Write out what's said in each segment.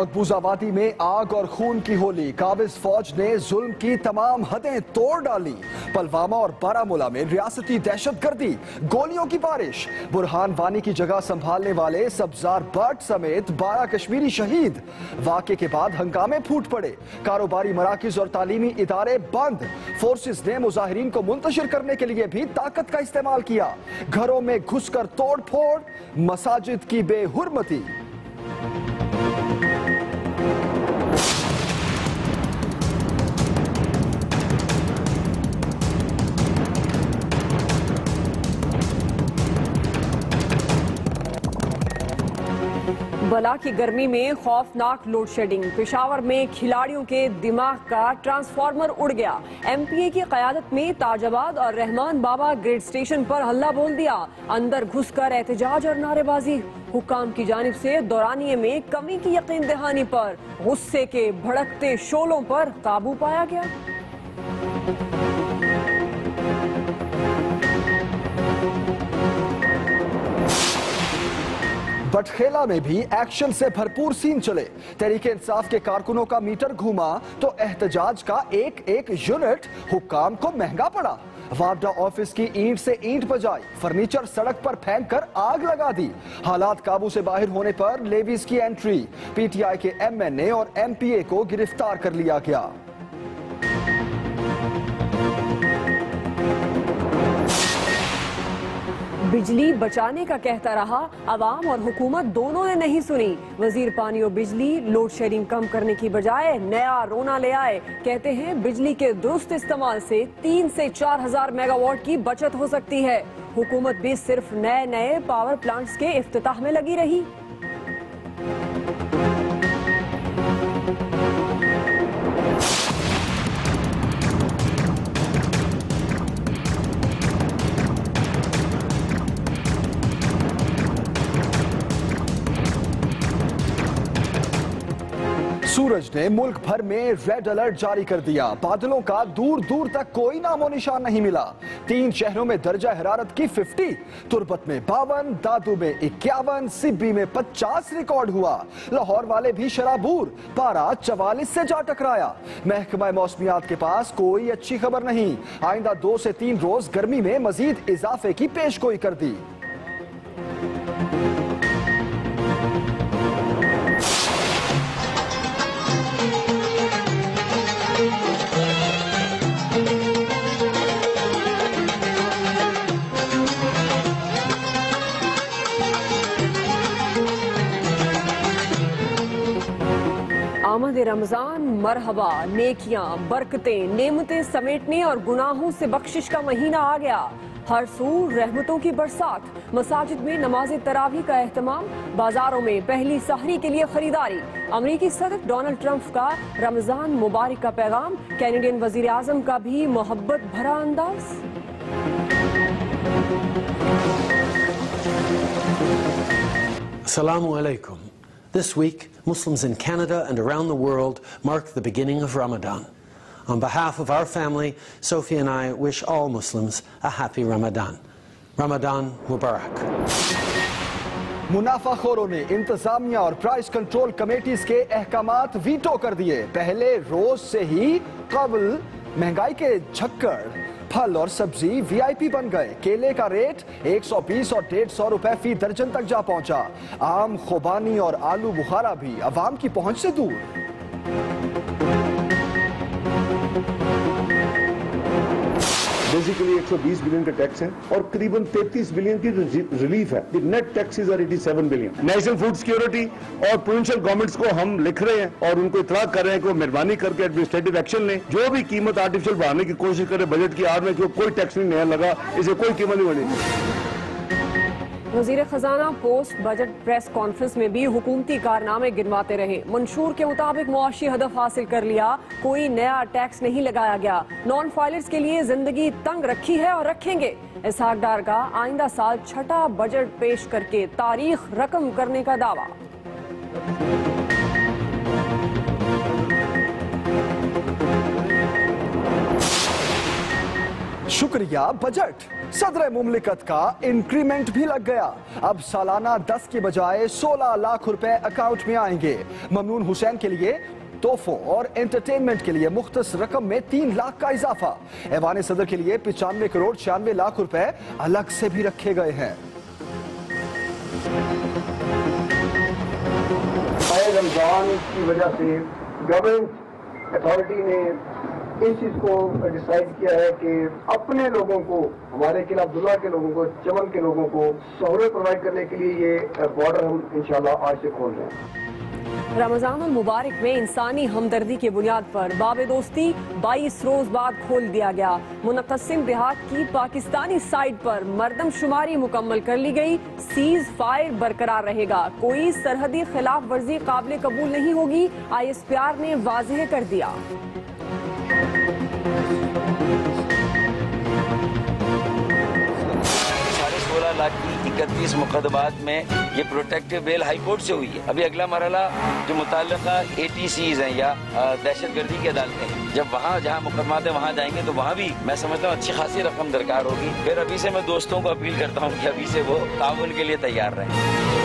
मकबूजा वादी में आग और खून की होली। काबिज फौज ने जुल्म की तमाम हदें तोड़ डाली। पुलवामा और बारामूला में रियासती दहशतगर्दी, गोलियों की बारिश। बुरहान वानी की जगह संभालने वाले सब्जार भट्ट समेत 12 कश्मीरी शहीद। वाक़े के बाद हंगामे फूट पड़े। कारोबारी मराकिज और तालीमी इदारे बंद। फोर्सेस ने मुजाहिरीन को मुंतशिर करने के लिए भी ताकत का इस्तेमाल किया। घरों में घुसकर तोड़ फोड़, मसाजिद की बेहुरमती। बला की गर्मी में खौफनाक लोड शेडिंग। पेशावर में खिलाड़ियों के दिमाग का ट्रांसफार्मर उड़ गया। एमपीए की क़यादत में ताजाबाद और रहमान बाबा ग्रेड स्टेशन पर हल्ला बोल दिया। अंदर घुसकर एहतजाज और नारेबाजी। हुक्काम की जानिब से दौरानिये में कमी की यकीन दहानी पर गुस्से के भड़कते शोलों पर काबू पाया गया। बटखेला में भी एक्शन से भरपूर सीन चले। तहरीके इंसाफ के कारकुनों का मीटर घूमा तो एहतजाज का एक एक यूनिट हुक्काम को महंगा पड़ा। वापडा ऑफिस की ईंट से ईंट बजाई, फर्नीचर सड़क पर फेंक कर आग लगा दी। हालात काबू से बाहर होने पर लेवीज की एंट्री। पीटीआई के एमएनए और एमपीए को गिरफ्तार कर लिया गया। बिजली बचाने का कहता रहा, अवाम और हुकूमत दोनों ने नहीं सुनी। वजीर पानी और बिजली लोड शेडिंग कम करने की बजाय नया रोना ले आए। कहते हैं बिजली के दुरुस्त इस्तेमाल से 3 से 4 हजार मेगावाट की बचत हो सकती है। हुकूमत भी सिर्फ नए नए पावर प्लांट्स के इफ्तिताह में लगी रही। सूरज ने मुल्क भर में रेड अलर्ट जारी कर दिया। बादलों का दूर दूर तक कोई नामो निशान नहीं मिला। 3 शहरों में दर्जा हरारत की 50, तुर्बत में 52, दादू में 51, सिब्बी में 50 रिकॉर्ड हुआ। लाहौर वाले भी शराबूर, पारा 44 से जा टकराया। महकमा मौसमियात के पास कोई अच्छी खबर नहीं। आइंदा 2 से 3 रोज गर्मी में मजीद इजाफे की पेशगोई कर दी। आमद रमजान मरहबा, नेकियां, बरकतें, नेमतें समेटने और गुनाहों से बख्शिश का महीना आ गया। हर सू रहमतों की बरसात। मसाजिद में नमाज तरावी का एहतमाम। बाजारों में पहली सहरी के लिए खरीदारी। अमरीकी सदर डोनाल्ड ट्रंप का रमजान मुबारक का पैगाम। कैनेडियन वजीर आजम का भी मोहब्बत भरा अंदाज। Assalamu alaikum. This week, Muslims in Canada and around the world mark the beginning of Ramadan. On behalf of our family, Sophie and I wish all Muslims a happy Ramadan. Ramadan Mubarak. मुनाफाखोरों ने इंतजामिया और price control committees के अहकामात veto कर दिए। पहले रोज से ही कबल महंगाई के झक्कड़, फल और सब्जी वीआईपी बन गए। केले का रेट 120 और 150 रुपए फी दर्जन तक जा पहुंचा। आम, खुबानी और आलू बुखारा भी अवाम की पहुंच से दूर। बेसिकली 120 बिलियन का टैक्स है और करीबन 33 बिलियन की रिलीफ है। Net taxes are 87 billion. National food security और प्रोविंशियल गवर्नमेंट्स को हम लिख रहे हैं और उनको इतला कर रहे हैं कि वो मेहरबानी करके एडमिनिस्ट्रेटिव एक्शन लें। जो भी कीमत आर्टिफिशियल बढ़ाने की कोशिश करे बजट की आड़ में, जो कोई टैक्स नहीं नया लगा, इसे कोई कीमत नहीं बनेगी। वजीर खजाना पोस्ट बजट प्रेस कॉन्फ्रेंस में भी हुकूमती कारनामे गिनवाते रहे। मंशूर के मुताबिक मुआशी हदफ हासिल कर लिया। कोई नया टैक्स नहीं लगाया गया। नॉन फाइलर्स के लिए जिंदगी तंग रखी है और रखेंगे। इसहाक डार का आइंदा साल छठा बजट पेश करके तारीख रकम करने का दावा। शुक्रिया बजट, सदर मुमलिकत का इंक्रीमेंट भी लग गया। अब सालाना 10 के बजाय 16 लाख रुपए अकाउंट में आएंगे। ममनून हुसैन के लिए तोहफों और एंटरटेनमेंट के लिए मुख्तस रकम में 3 लाख का इजाफा। ऐवान सदर के लिए 95 करोड़ 96 लाख रुपए अलग से भी रखे गए हैं। रमजान की वजह से गवर्नमेंट अथॉरिटी ने इस चीज को डिसाइड किया है कि अपने लोगों को, हमारे किला अब्दुल्ला के लोगों को, चमन के लोगों को सहूलियत प्रोवाइड करने के लिए ये बॉर्डर हम इंशाल्लाह आज से खोल रहे हैं। रमजान मुबारक में इंसानी हमदर्दी की बुनियाद पर बाबे दोस्ती 22 रोज बाद खोल दिया गया। मुनक़सिम देहात की पाकिस्तानी साइड पर मरदमशुमारी मुकम्मल कर ली गई। सीज फायर बरकरार रहेगा, कोई सरहदी खिलाफ वर्जी काबिल कबूल नहीं होगी, ISPR ने वाज़ेह कर दिया। 16 लाख की 31 मुकदमात में ये प्रोटेक्टिव बेल हाई कोर्ट से हुई है। अभी अगला मरहला जो मुताल्लिका ATCs हैं या दहशतगर्दी की अदालतें हैं, जब वहाँ जहाँ मुकदमात है वहाँ जाएंगे तो वहाँ भी मैं समझता हूँ अच्छी खासी रकम दरकार होगी। फिर अभी से मैं दोस्तों को अपील करता हूँ कि अभी से वो ताउन के लिए तैयार रहें।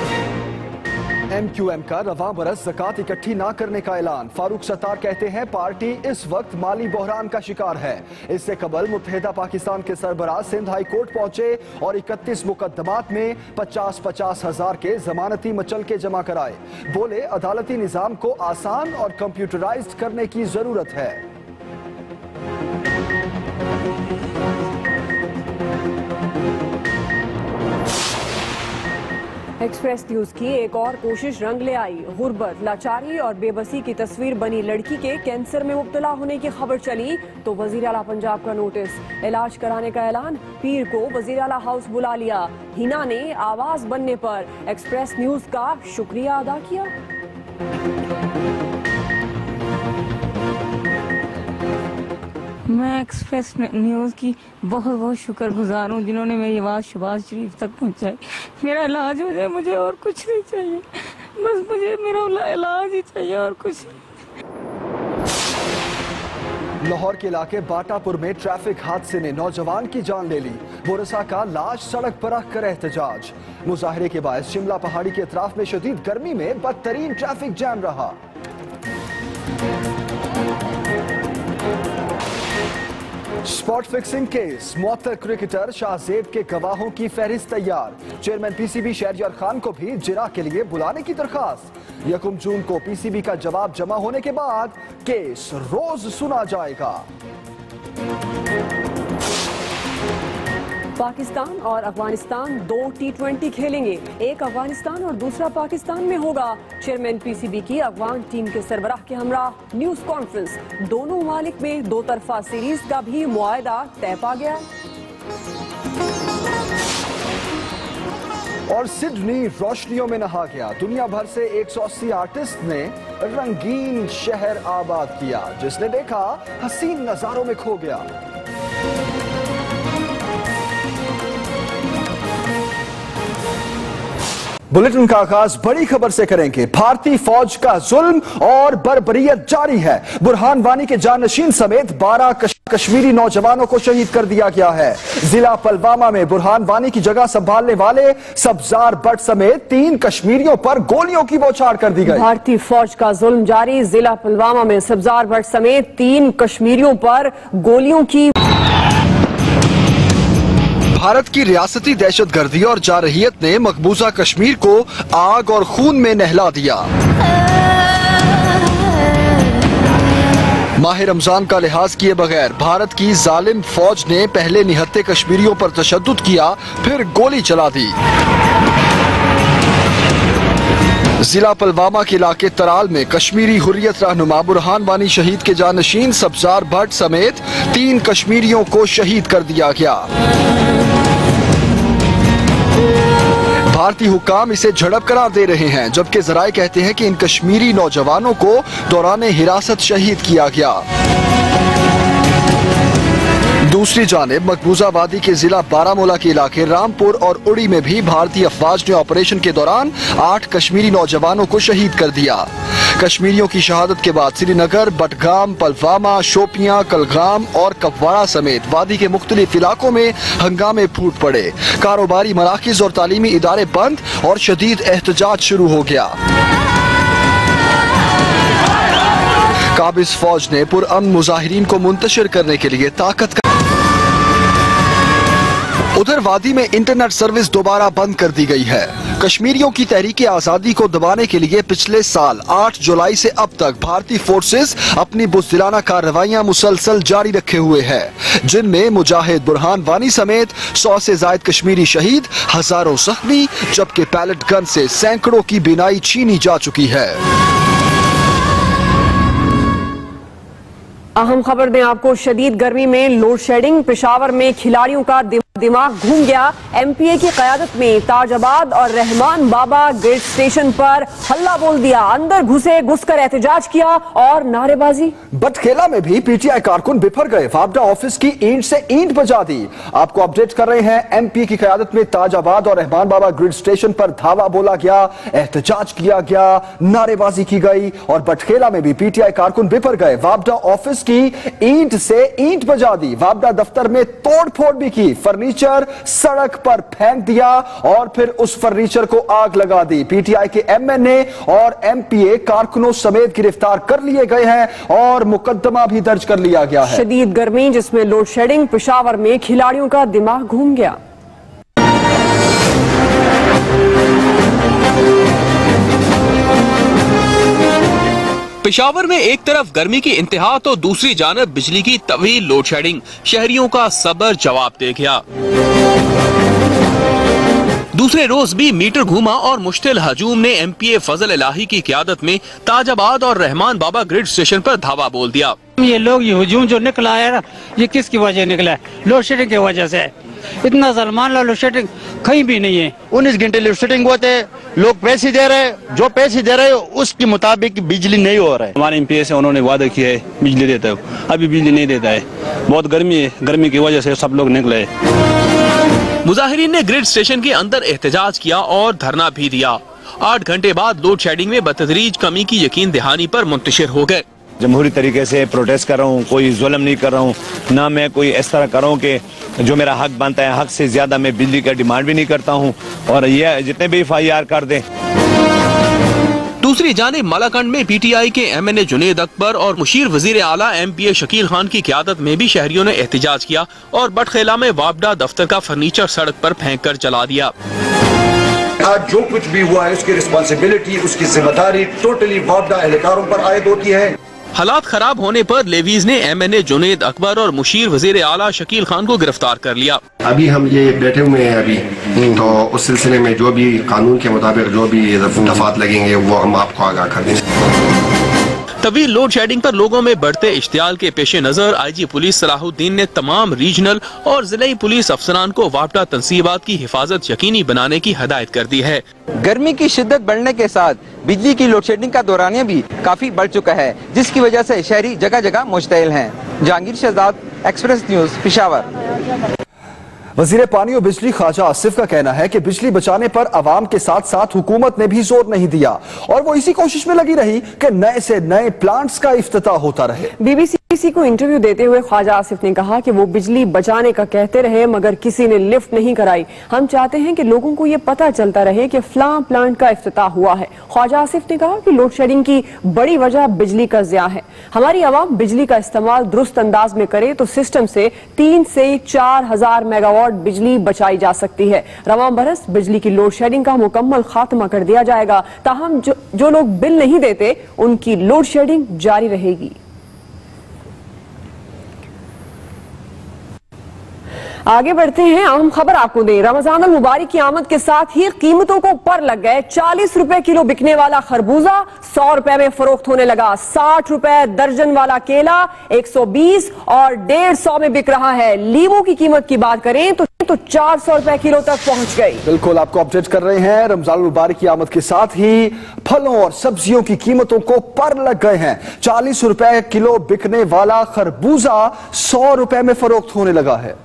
MQM का रवां बरस ज़कात इकट्ठी ना करने का ऐलान। फारूक सत्तार कहते हैं पार्टी इस वक्त माली बहरान का शिकार है। इससे कबल मुत्तहिदा पाकिस्तान के सरबराह सिंध हाई कोर्ट पहुंचे और 31 मुकदमात में 50-50 हजार के जमानती मचलके जमा कराए। बोले अदालती निजाम को आसान और कंप्यूटराइज्ड करने की जरूरत है। एक्सप्रेस न्यूज की एक और कोशिश रंग ले आई। गुर्बत, लाचारी और बेबसी की तस्वीर बनी लड़की के कैंसर में मुब्तला होने की खबर चली तो वजीर आला पंजाब का नोटिस, इलाज कराने का ऐलान। पीर को वजीर आला हाउस बुला लिया। हिना ने आवाज बनने पर एक्सप्रेस न्यूज का शुक्रिया अदा किया। मैं एक्सप्रेस न्यूज़ की बहुत बहुत शुक्रगुजार हूँ जिन्होंने मेरी आवाज़ शहबाज शरीफ तक पहुँचाई। मेरा इलाज हो जाए, मुझे और कुछ नहीं चाहिए, बस मुझे मेरा इलाज ही चाहिए और कुछ नहीं। लाहौर के इलाके बाटापुर में ट्रैफिक हादसे ने नौजवान की जान ले ली। बोरसा का लाश सड़क पर रखकर एहतजाज। मुजाहरे के बाद शिमला पहाड़ी के अतराफ में शदीद गर्मी में बदतरीन ट्रैफिक जैम रहा। स्पॉट फिक्सिंग केस, मुअत्तल क्रिकेटर शाहजेब के गवाहों की फहरिस्त तैयार। चेयरमैन PCB शहरयार खान को भी जिरा के लिए बुलाने की दरखास्त। 1 जून को PCB का जवाब जमा होने के बाद केस रोज सुना जाएगा। पाकिस्तान और अफगानिस्तान 2 T20 खेलेंगे, एक अफगानिस्तान और दूसरा पाकिस्तान में होगा। चेयरमैन PCB की अफगान टीम के सरबराह के हमरा न्यूज कॉन्फ्रेंस। दोनों ममालिक में 2 तरफा सीरीज का भी मुआहदा तय पा गया। और सिडनी रोशनियों में नहा गया। दुनिया भर से 180 आर्टिस्ट ने रंगीन शहर आबाद किया। जिसने देखा हसीन नजारों में खो गया। बुलेटिन का आगाज बड़ी खबर से करेंगे। भारतीय फौज का जुल्म और बर्बरियत जारी है। बुरहान वानी के जानशीन समेत 12 कश्मीरी नौजवानों को शहीद कर दिया गया है। जिला पुलवामा में बुरहान वानी की जगह संभालने वाले सब्जार भट्ट समेत 3 कश्मीरियों पर गोलियों की बौछार कर दी गई। भारतीय फौज का जुल्म जारी। जिला पुलवामा में सब्जार भट्ट समेत 3 कश्मीरियों पर गोलियों की। भारत की रियासती दहशतगर्दी और जारहियत ने मकबूजा कश्मीर को आग और खून में नहला दिया। माह रमजान का लिहाज किए बगैर भारत की जालिम फौज ने पहले निहत्ते कश्मीरियों पर तशद्दुद किया, फिर गोली चला दी। जिला पुलवामा के इलाके तराल में कश्मीरी हुर्रियत रहनुमा बुरहान वानी शहीद के जानशीन सब्जार भट्ट समेत 3 कश्मीरियों को शहीद कर दिया गया। भारतीय हुक्काम इसे झड़प करार दे रहे हैं, जबकि जराए कहते हैं कि इन कश्मीरी नौजवानों को दौरान हिरासत शहीद किया गया। दूसरी जानिब मकबूजा वादी के जिला बारामूला के इलाके रामपुर और उड़ी में भी भारतीय अफवाज ने ऑपरेशन के दौरान 8 कश्मीरी नौजवानों को शहीद कर दिया। कश्मीरियों की शहादत के बाद श्रीनगर, बटगाम, पलवामा, शोपियां, कलगाम और कपवाड़ा समेत वादी के मुख्तलिफ इलाकों में हंगामे फूट पड़े। कारोबारी मराकिज और तालीमी इदारे बंद और शदीद एहतजाज शुरू हो गया। काबिज फौज ने पुरअमन मुजाहिरीन को मुंतशिर करने के लिए ताकत का। उधर वादी में इंटरनेट सर्विस दोबारा बंद कर दी गई है। कश्मीरियों की तहरीक आजादी को दबाने के लिए पिछले साल 8 जुलाई से अब तक भारतीय फोर्सेस अपनी बुज़दिलाना कार्रवाइयां मुसलसल जारी रखे हुए हैं, जिनमें मुजाहिद बुरहान वानी समेत 100 से ज्यादा कश्मीरी शहीद, हजारों जख्मी, जबकि पैलेट गन से सैकड़ों की बिनाई छीनी जा चुकी है। अहम खबर दें आपको, शदीद गर्मी में लोड शेडिंग, पेशावर में खिलाड़ियों का दिमाग घूम गया। एमपीए की क़यादत में ताजाबाद और रहमान बाबा ग्रिड स्टेशन पर हल्ला बोल दिया, अंदर घुसकर एहतजाज किया और नारेबाजी। बटखेला में भी पीटीआई कारकुन बिफर गए, वापडा ऑफिस की ईंट से ईंट बजा दी। आपको अपडेट कर रहे हैं, एमपीए की क़यादत में ताजाबाद और रहमान बाबा ग्रिड स्टेशन पर धावा बोला गया, एहतजाज किया गया, नारेबाजी की गई और बटखेला में भी पीटीआई कारकुन बिफर गए, वापडा ऑफिस की ईंट से ईंट बजा दी। वापडा दफ्तर में तोड़फोड़ भी की, फर्नीचर सड़क पर फेंक दिया और फिर उस फर्नीचर को आग लगा दी। पीटीआई के एमएनए और एमपीए कारकुनों समेत गिरफ्तार कर लिए गए हैं और मुकदमा भी दर्ज कर लिया गया है। शदीद गर्मी जिसमें लोड शेडिंग, पेशावर में खिलाड़ियों का दिमाग घूम गया। पेशावर में एक तरफ गर्मी की इंतहा तो दूसरी जानब बिजली की तवील लोड शेडिंग, शहरियों का सब्र जवाब दे गया। दूसरे रोज भी मीटर घूमा और मुश्तिल हजूम ने एमपीए फजल इलाही की क़यादत में ताजाबाद और रहमान बाबा ग्रिड स्टेशन पर धावा बोल दिया। ये लोग ये हजूम जो निकला है ना, ये किसकी वजह निकला है? लोड शेडिंग की वजह से। इतना सलमान लोड शेडिंग कहीं भी नहीं है। 19 घंटे लोड शेडिंग होते, लोग पैसे दे रहे, जो पैसे दे रहे उसके मुताबिक बिजली नहीं हो रहा है। हमारे एमपीए से उन्होंने वादा किया है बिजली देता है, अभी बिजली नहीं देता है। बहुत गर्मी है, गर्मी की वजह से सब लोग निकले। मुजाहिरीन ने ग्रिड स्टेशन के अंदर एहतजाज किया और धरना भी दिया। 8 घंटे बाद लोड शेडिंग में बतदरीज कमी की यकीन दहानी पर मुंतशिर हो गए। जमहूरी तरीके से प्रोटेस्ट कर रहा हूँ, कोई जुल्म नहीं कर रहा हूँ, ना मैं कोई इस तरह कर रहा हूँ कि जो मेरा हक बनता है, हक से ज्यादा मैं बिजली का डिमांड भी नहीं करता हूँ और ये जितने भी FIR कर दें। दूसरी जानिब मालाकंड में पीटीआई के एमएनए जुनेद अकबर और मुशीर वजीर आला एमपीए शकील खान की क़यादत में भी शहरियों ने एहतजाज किया और बटखेला में वापडा दफ्तर का फर्नीचर सड़क पर फेंक कर जला दिया। आज जो कुछ भी हुआ है उसकी रिस्पॉन्सिबिलिटी, उसकी जिम्मेदारी टोटली वापडा एहलकारों पर आयद होती है। हालात खराब होने पर लेवीज ने एमएनए जुनेद अकबर और मुशीर वजीर आला शकील खान को गिरफ्तार कर लिया। अभी हम ये बैठे हुए हैं अभी, तो उस सिलसिले में जो भी कानून के मुताबिक जो भी दफात लगेंगे वो हम आपको आगाह कर देंगे। तवील लोड शेडिंग पर लोगों में बढ़ते इश्तियाल के पेश नजर आईजी पुलिस सलाहुद्दीन ने तमाम रीजनल और जिले पुलिस अफसरान को वापडा तंसीबात की हिफाजत यकीनी बनाने की हदायत कर दी है। गर्मी की शिद्दत बढ़ने के साथ बिजली की लोड शेडिंग का दौरानिया भी काफी बढ़ चुका है, जिसकी वजह से शहरी जगह जगह मुश्तइल हैं। Jahangir Shahzad, express news, Peshawar. वजीर पानी और बिजली ख्वाजा आसिफ का कहना है कि बिजली बचाने पर अवाम के साथ साथ हुकूमत ने भी जोर नहीं दिया और वो इसी कोशिश में लगी रही कि नए से नए प्लांट्स का इफ्तिताह होता रहे। बीबीसी को इंटरव्यू देते हुए ख्वाजा आसिफ ने कहा कि वो बिजली बचाने का कहते रहे मगर किसी ने लिफ्ट नहीं कराई। हम चाहते हैं कि लोगों को ये पता चलता रहे कि फलां प्लांट का इफ्तिताह हुआ है। ख्वाजा आसिफ ने कहा कि लोड शेडिंग की बड़ी वजह बिजली का ज़िया है। हमारी आवाम बिजली का इस्तेमाल दुरुस्त अंदाज में करे तो सिस्टम से 3 से 4 हजार मेगावाट बिजली बचाई जा सकती है। रवां बरस बिजली की लोड शेडिंग का मुकम्मल खात्मा कर दिया जाएगा। ताहम जो लोग बिल नहीं देते उनकी लोड शेडिंग जारी रहेगी। आगे बढ़ते हैं, अहम खबर आपको दें। रमजान अल मुबारक की आमद के साथ ही कीमतों को पर लग गए। 40 रुपए किलो बिकने वाला खरबूजा 100 रुपए में फरोख्त होने लगा। 60 रुपए दर्जन वाला केला 120 और 150 में बिक रहा है। लीमू की कीमत की बात करें तो तो 400 रुपए किलो तक पहुंच गई। बिल्कुल, आपको अपडेट कर रहे हैं। रमजान मुबारक की आमद के साथ ही फलों और सब्जियों की कीमतों को पर लग गए हैं। 40 रुपए किलो बिकने वाला खरबूजा 100 रुपए में फरोख्त होने लगा है।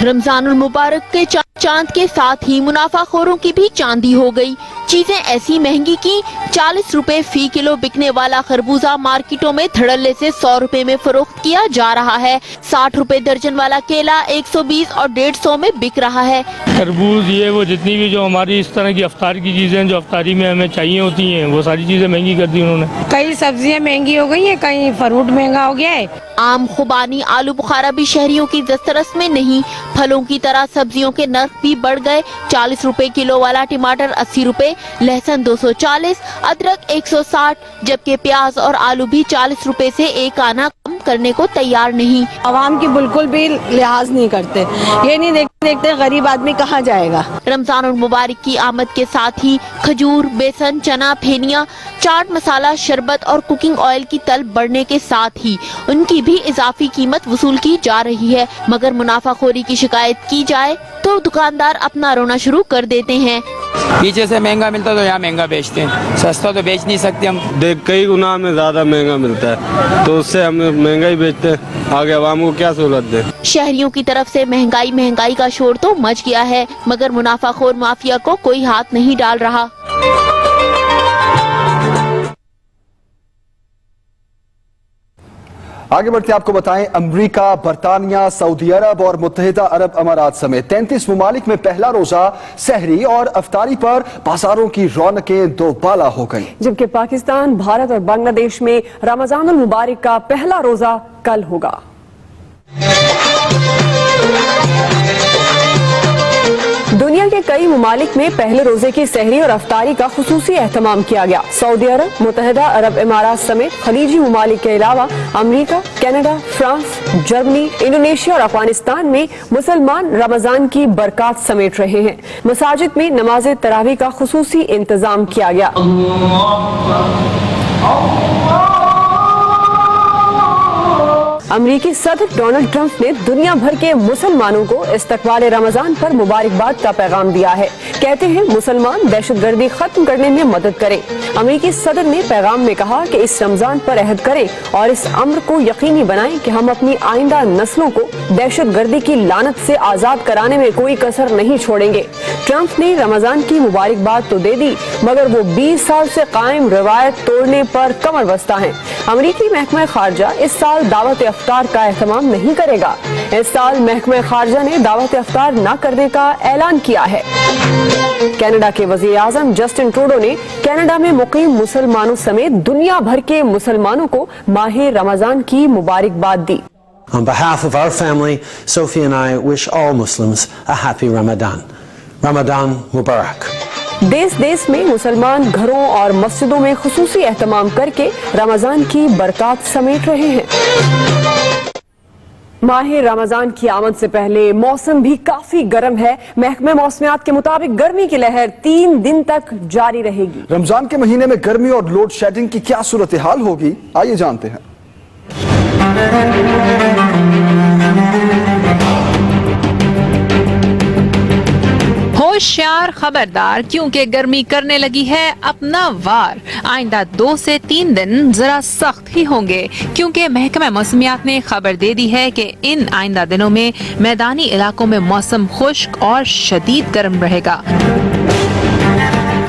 रमजानुल मुबारक के चांद के साथ ही मुनाफाखोरों की भी चांदी हो गई। चीजें ऐसी महंगी की 40 रुपए फी किलो बिकने वाला खरबूजा मार्केटों में धड़ल्ले से 100 रुपए में फरोख्त किया जा रहा है। 60 रुपए दर्जन वाला केला 120 और 150 में बिक रहा है। खरबूज ये वो जितनी भी जो हमारी इस तरह की अफ्तार की चीजें जो अफ्तारी में हमें चाहिए होती हैं, वो सारी चीजें महंगी कर दी उन्होंने। कई सब्जियां महंगी हो गई है, कहीं फ्रूट महंगा हो गया है। आम, खुबानी, आलू बुखारा भी शहरियों की दस्तरस में नहीं। फलों की तरह सब्जियों के नर्ख भी बढ़ गए। 40 रुपए किलो वाला टमाटर 80 रुपए, लहसुन 240, अदरक 160, जबकि प्याज और आलू भी 40 रुपए से एक आना कम करने को तैयार नहीं। आवाम की बिल्कुल भी लिहाज नहीं करते, ये नहीं देखते गरीब आदमी कहाँ जाएगा। रमजान और मुबारक की आमद के साथ ही खजूर, बेसन, चना, फेनिया, चाट मसाला, शरबत और कुकिंग ऑयल की तलब बढ़ने के साथ ही उनकी भी इजाफी कीमत वसूल की जा रही है। मगर मुनाफाखोरी की शिकायत की जाए तो दुकानदार अपना रोना शुरू कर देते हैं। पीछे से महंगा मिलता तो यहाँ महंगा बेचते हैं, सस्ता तो बेच नहीं सकते हम। देख कई गुना में ज्यादा महंगा मिलता है तो उससे हम महंगा ही बेचते हैं। आगे आवाम को क्या सहूलत दे। शहरियों की तरफ से महंगाई का शोर तो मच गया है, मगर मुनाफाखोर माफिया को कोई हाथ नहीं डाल रहा। आगे बढ़ते आपको बताएं, अमेरिका, बरतानिया, सऊदी अरब और मुत्तहिदा अरब अमारात समेत 33 ममालिक में पहला रोजा सहरी और अफ्तारी पर बाजारों की रौनकें दोबाला हो गई। जबकि पाकिस्तान, भारत और बांग्लादेश में रमजानुल मुबारक का पहला रोजा कल होगा। दुनिया के कई ममालिक में पहले रोजे की सहरी और अफ्तारी का खुसूसी एहतमाम किया गया। सऊदी अरब, मुत्तहिदा अरब अमारात समेत खलीजी ममालिक के अलावा America, Canada, France, Germany, Indonesia और अफगानिस्तान में मुसलमान रमजान की बरकत समेट रहे हैं। मसाजिद में नमाज तरावी का खुसूसी इंतजाम किया गया। अमेरिकी सदर डोनाल्ड ट्रंप ने दुनिया भर के मुसलमानों को इस्तकबाल रमजान पर मुबारकबाद का पैगाम दिया है। कहते हैं मुसलमान दहशतगर्दी खत्म करने में मदद करें। अमेरिकी सदर ने पैगाम में कहा कि इस रमजान पर अहद करें और इस अम्र को यकीनी बनाएं कि हम अपनी आइंदा नस्लों को दहशतगर्दी की लानत से आजाद कराने में कोई कसर नहीं छोड़ेंगे। ट्रंप ने रमजान की मुबारकबाद तो दे दी, मगर वो 20 साल से कायम रवायत तोड़ने पर कमर बस्ता है। अमेरिकी महकमा खारजा इस साल दावत अफ्तार का एहतमाम नहीं करेगा। इस साल महकमा खारजा ने दावत अफ्तार न करने का ऐलान किया है। कनाडा के वजीर आजम जस्टिन ट्रूडो ने कनाडा में मुकीम मुसलमानों समेत दुनिया भर के मुसलमानों को माह रमजान की मुबारकबाद दी। On behalf of our family, Sophie and I wish all Muslims a happy Ramadan. Ramadan Mubarak. देश देश में मुसलमान घरों और मस्जिदों में खुसूसी एहतमाम करके रमजान की बरकत समेट रहे हैं। माह रमजान की आमद से पहले मौसम भी काफी गर्म है। महकमे मौसमियात के मुताबिक गर्मी की लहर 3 दिन तक जारी रहेगी। रमजान के महीने में गर्मी और लोड शेडिंग की क्या सूरत हाल होगी, आइए जानते हैं। होशियार, खबरदार, क्योंकि गर्मी करने लगी है अपना वार। आइंदा 2 से 3 दिन जरा सख्त ही होंगे, क्योंकि महकमा मौसमियात ने खबर दे दी है कि इन आइंदा दिनों में मैदानी इलाकों में मौसम खुश्क और शदीद गर्म रहेगा।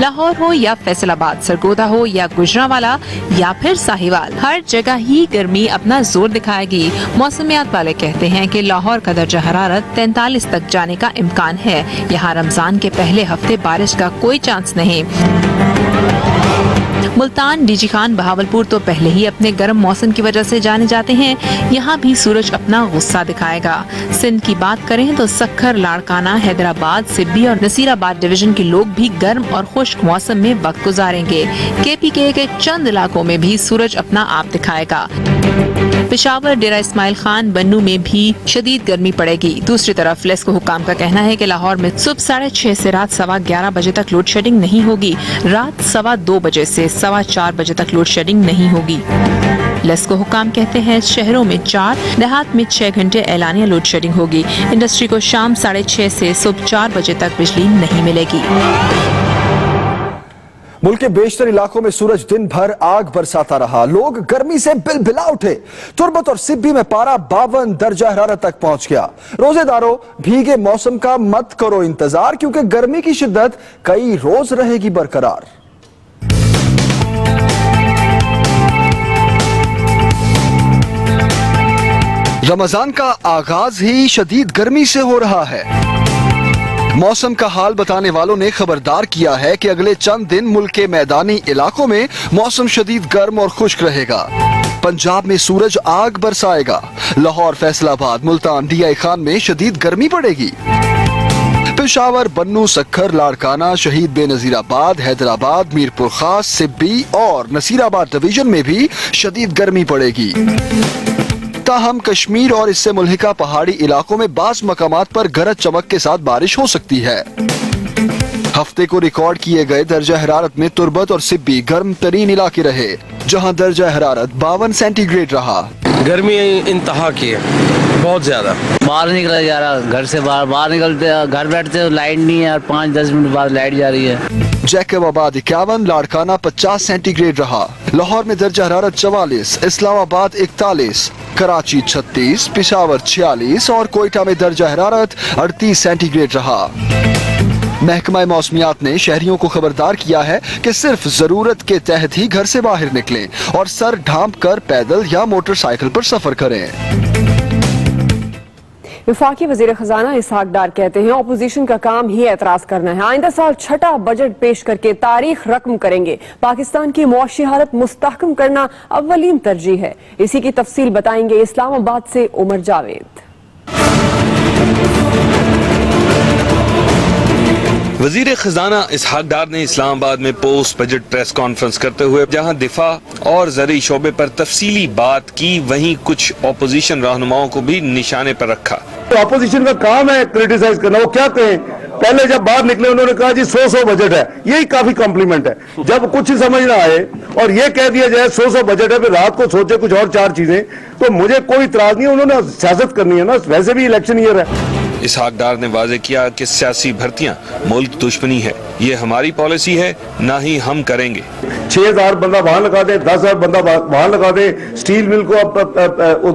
लाहौर हो या फैसलाबाद, सरगोदा हो या गुजरांवाला या फिर साहिवाल, हर जगह ही गर्मी अपना जोर दिखाएगी। मौसमियात वाले कहते हैं कि लाहौर का दर्जा हरारत 43 तक जाने का इम्कान है। यहाँ रमजान के पहले हफ्ते बारिश का कोई चांस नहीं। मुल्तान, डीजी खान, बहावलपुर तो पहले ही अपने गर्म मौसम की वजह से जाने जाते हैं। यहाँ भी सूरज अपना गुस्सा दिखाएगा। सिंध की बात करें तो सक्खर, लाड़काना, हैदराबाद, सिब्बी और नसीराबाद डिवीजन के लोग भी गर्म और खुश्क मौसम में वक्त गुजारेंगे। KPK के चंद इलाकों में भी सूरज अपना आप दिखाएगा। पेशावर, डेरा इस्माइल खान, बन्नू में भी शदीद गर्मी पड़ेगी। दूसरी तरफ लेस्को हुक्काम का कहना है कि लाहौर में सुबह 6:30 से रात 11:15 बजे तक लोड शेडिंग नहीं होगी। रात 2:15 बजे से 4:15 बजे तक लोड शेडिंग नहीं होगी। लेस्को हुक्काम कहते हैं शहरों में 4, देहात में 6 घंटे एलानिया लोड शेडिंग होगी। इंडस्ट्री को शाम 6:30 से सुबह 4 बजे तक बिजली नहीं मिलेगी। मुल्क के बेशतर इलाकों में सूरज दिन भर आग बरसाता रहा। लोग गर्मी से बिलबिला उठे। तुर्बत और सिब्बी में पारा 52 दर्जा हरारत तक पहुंच गया। रोजेदारों, भीगे मौसम का मत करो इंतजार, क्योंकि गर्मी की शिद्दत कई रोज रहेगी बरकरार। रमजान का आगाज ही शदीद गर्मी से हो रहा है। मौसम का हाल बताने वालों ने खबरदार किया है कि अगले चंद दिन मुल्क के मैदानी इलाकों में मौसम शदीद गर्म और खुश्क रहेगा। पंजाब में सूरज आग बरसाएगा। लाहौर, फैसलाबाद, मुल्तान, डीआई खान में शदीद गर्मी पड़ेगी। पेशावर, बन्नू, सक्खर, लाड़काना, शहीद बेनजीराबाद, हैदराबाद, मीरपुर खास, सिब्बी और नसीराबाद डिवीजन में भी शदीद गर्मी पड़ेगी। ताहम कश्मीर और इससे मुल्हिका पहाड़ी इलाकों में बाज़ मकामात पर गरज चमक के साथ बारिश हो सकती है। हफ्ते को रिकॉर्ड किए गए दर्जा हरारत में तुर्बत और सिब्बी गर्म तरीन इलाके रहे, जहां दर्जा हरारत 52 सेंटीग्रेड रहा। गर्मी इंतहा की है, बहुत ज्यादा। बाहर निकला जा रहा, घर से बाहर निकलते, घर बैठते लाइट नहीं है और 5-10 मिनट बाद लाइट जा रही है। जैकबाबाद 51, लाड़काना 50 सेंटीग्रेड रहा। लाहौर में दर्जा हरारत 44, इस्लामाबाद 41, कराची 36, पेशावर 46 और कोयटा में दर्जा हरारत 38 सेंटीग्रेड रहा। महकमा मौसमियात ने शहरियों को खबरदार किया है कि सिर्फ जरूरत के तहत ही घर से बाहर निकलें और सर ढांप कर पैदल या मोटरसाइकिल पर सफर करें। वफाकी वजीर खजाना इसहाक डार कहते हैं अपोजिशन का काम ही एतराज करना है। आइंदा साल छठा बजट पेश करके तारीख रकम करेंगे। पाकिस्तान की मुआशी हालत मुस्तहकम करना अव्वलीन तरजीह है। इसी की तफसील बताएंगे इस्लामाबाद से उमर जावेद। वजीर खजाना इसहाक डार ने इस्लामाबाद में पोस्ट बजट प्रेस कॉन्फ्रेंस करते हुए जहां दिफा और ज़रूरी शोबे पर तफसीली बात की, वहीं कुछ अपोजिशन रहनुमाओं को भी निशाने पर रखा। तो अपोजिशन का काम है क्रिटिसाइज करना। वो क्या कहें, पहले जब बाहर निकले उन्होंने कहा जी 100 बजट है, यही काफी कॉम्प्लीमेंट है। जब कुछ ही समझ ना आए और ये कह दिया जाए 100 बजट है, फिर रात को सोचे कुछ और 4 चीजें, तो मुझे कोई इतराज नहीं है। उन्होंने सियासत करनी है ना, वैसे भी इलेक्शन ईयर है। इसहाक डार ने वाजे किया कि सियासी भर्तियां मुल्क दुश्मनी है, ये हमारी पॉलिसी है, ना ही हम करेंगे। 6000 बंदा वहां लगा दे, 10,000 बंदा वहां लगा दे, स्टील मिल को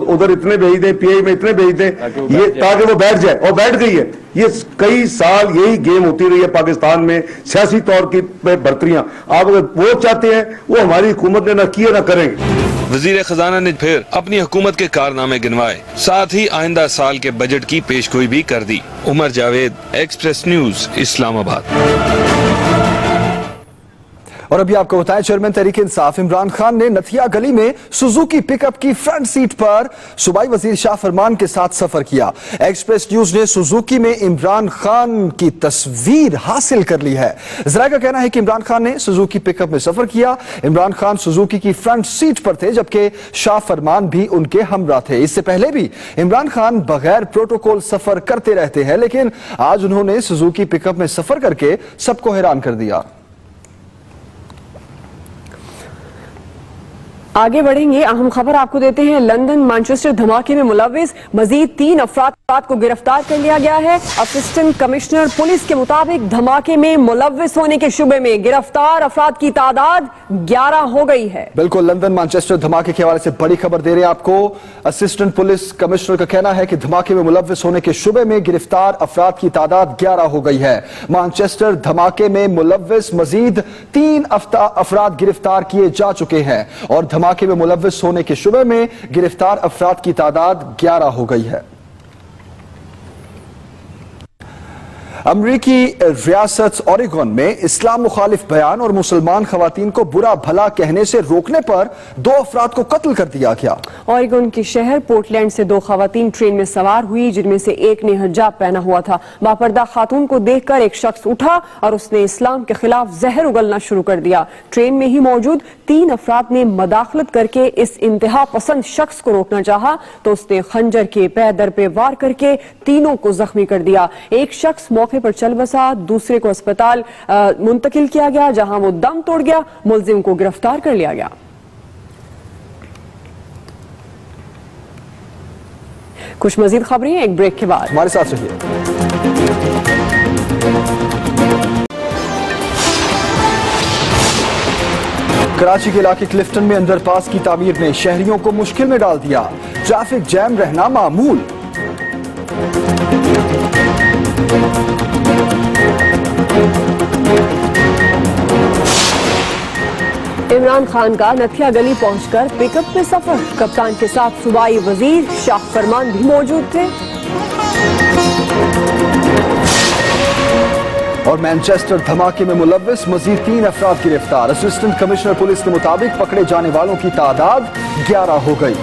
उधर इतने भेज दे, पीआई में इतने भेज दे, ये ताकि वो बैठ जाए, और बैठ गई है। ये कई साल यही गेम होती रही है पाकिस्तान में, सियासी तौर की भर्तियां। आप अगर वो चाहते हैं, वो हमारी हुकूमत ने ना किए ना करेंगे। वजीर खजाना ने फिर अपनी हुकूमत के कारनामे गिनवाए, साथ ही आइंदा साल के बजट की पेशगोई भी कर दी। Umar Javed, Express News, Islamabad. और अभी आपको बताएं, चेयरमैन तहरीक इंसाफ इमरान खान ने नथिया गली में सुजुकी पिकअप की फ्रंट सीट पर सूबाई वजीर शाह फरमान के साथ सफर किया। एक्सप्रेस न्यूज ने सुजुकी में इमरान खान की तस्वीर हासिल कर ली है। जरा का कहना है कि इमरान खान ने सुजुकी पिकअप में सफर किया। इमरान खान सुजुकी की फ्रंट सीट पर थे, जबकि शाह फरमान भी उनके हमरा थे। इससे पहले भी इमरान खान बगैर प्रोटोकॉल सफर करते रहते हैं, लेकिन आज उन्होंने सुजुकी पिकअप में सफर करके सबको हैरान कर दिया। आगे बढ़ेंगे, अहम खबर आपको देते हैं। लंदन मैनचेस्टर धमाके में मुलव्विस मजीद 3 अफराद को गिरफ्तार कर लिया गया है। असिस्टेंट कमिश्नर पुलिस के मुताबिक धमाके में मुलव्विस होने के शुबे में गिरफ्तार अफराद की तादाद 11 हो गई है। बिल्कुल, लंदन मैनचेस्टर धमाके के हवाले से बड़ी खबर दे रहे हैं आपको। असिस्टेंट पुलिस कमिश्नर का कहना है कि धमाके में मुलव्विस होने के शुबे में गिरफ्तार अफराद की तादाद 11 हो गई है। मैनचेस्टर धमाके में मुलव्विस मजीद 3 अफराद गिरफ्तार किए जा चुके हैं और धमाके में मुलव्विस होने के शुबे में गिरफ्तार अफराद की तादाद 11 हो गई है। अमरीकी रियासत ओरेगन में इस्लाम मुखालिफ बयान और मुसलमान खवातीन को बुरा भला कहने से रोकने पर 2 अफराद को कत्ल कर दिया गया। ओरेगन के शहर पोर्टलैंड से 2 खवातीन ट्रेन में सवार हुई, जिनमें से एक ने हिजाब पहना हुआ था। बापर्दा खातून को देखकर एक शख्स उठा और उसने इस्लाम के खिलाफ जहर उगलना शुरू कर दिया। ट्रेन में ही मौजूद 3 अफराद ने मदाखलत करके इस इंतहा पसंद शख्स को रोकना चाहा तो उसने खंजर के पैदर पे वार करके तीनों को जख्मी कर दिया। एक शख्स मौके पर चल बसा, दूसरे को अस्पताल मुंतकिल किया गया, जहां वो दम तोड़ गया। मुलजिम को गिरफ्तार कर लिया गया। कुछ मजीद खबरें एक ब्रेक के बाद, हमारे साथ रहिए। कराची के इलाके क्लिफ्टन में अंडरपास की तामीर ने शहरियों को मुश्किल में डाल दिया। ट्रैफिक जैम रहना मामूल। इमरान खान का नथिया गली पहुंचकर पिकअप पे सफर। कप्तान के साथ सूबाई वजीर शाह फरमान भी मौजूद थे। और मैनचेस्टर धमाके में मुलव्विस मजीद 3 अफराद गिरफ्तार। असिस्टेंट कमिश्नर पुलिस के मुताबिक पकड़े जाने वालों की तादाद 11 हो गई।